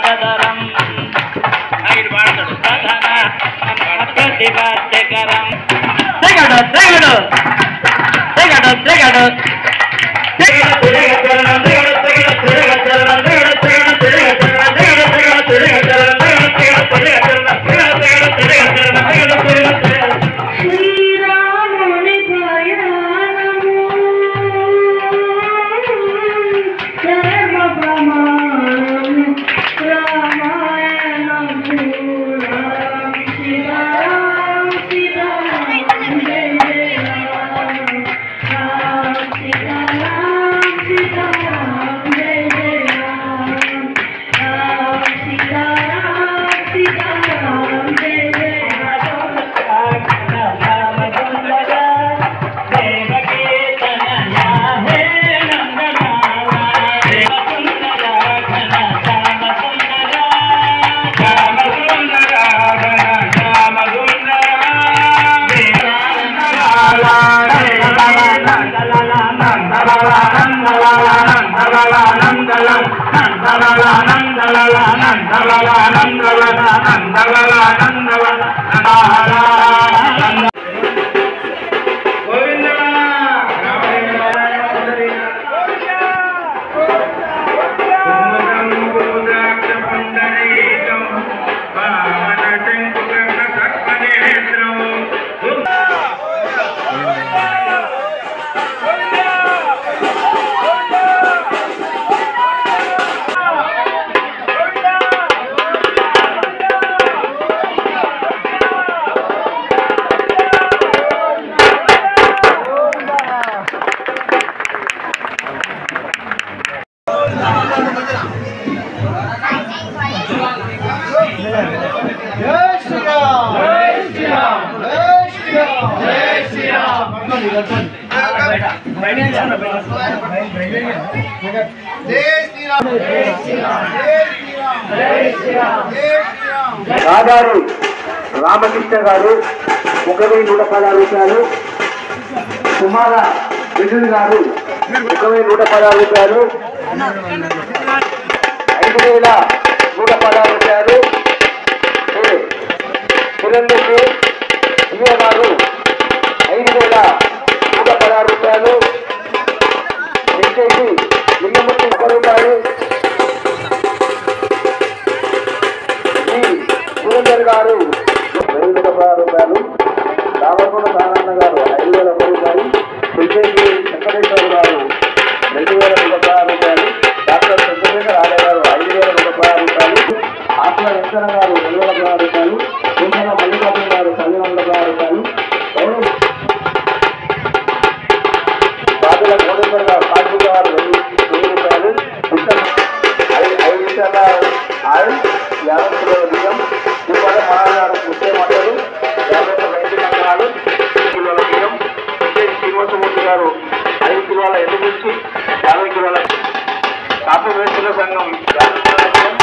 సదరం ప్రతిపాద్యకరం రాగారు రామకృష్ణ గారు 1,116 రూపాయలు. కుమార విజయ్ గారు 1,116 రూపాయలు. 5,116 రూపాయలు. చిరంజీవి జియో గారు 5,116 రూపాయలు. వెంకటేష్ లింగమూర్తి 1 రూపాయలు. సురేందర్ గారు 2,116 రూపాయలు. రామకొండ సానన్న గారు 5,001 రూపాయలు. వెంకటేష్ వెంకటేశ్వర గారు 2,116 రూపాయలు. డాక్టర్ చంద్రశేఖర్ ఆలయ గారు 5,116 రూపాయలు. ఆత్మ వెంకన్న గారు 2,116 రూపాయలు. పూసల మల్లికార్జున గారు 10,116 రూపాయలు. బాదుల కోటేశ్వర గారు కార్తీక గారు 2,000 రూపాయలు. 5 లీటర్ల ఆయిల్ 50 కిలోల బియ్యం. తిరుమల మహారాజు ముప్పై మంటలు 50 రైతు మంగళాలు 10 కిలోల బియ్యం. శ్రీనివాసమూర్తి గారు 5 కిలోల ఎండుమిర్చి 50 కిలోల కాపు రైతుల సంఘం 50 కిలోల బియ్యం.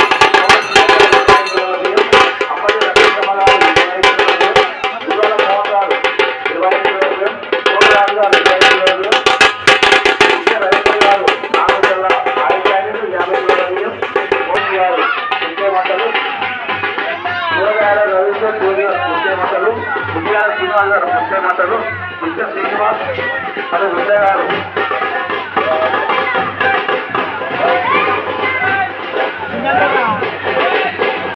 అమ్మడి రమేశ్వరరావు 25 కిలోల బియ్యం. తిరుమల మోహన్ గారు 25 కిలోల బియ్యం. సోమరాజు గారు 25 కిలోల బియ్యం. రైతులు గారు 4 కిలోల ఆయిల్ ప్యాకెట్లు 50 కిలోల బియ్యం. మోదీ గారు 30 మంటలు. కూరగాయల రవీంద్ర 30 మంటలు. ఉద్యాన శ్రీనివాస్ గారు 30 మంటలు. కృష్ణ శ్రీనివాస్ మరియు విజయ్ గారు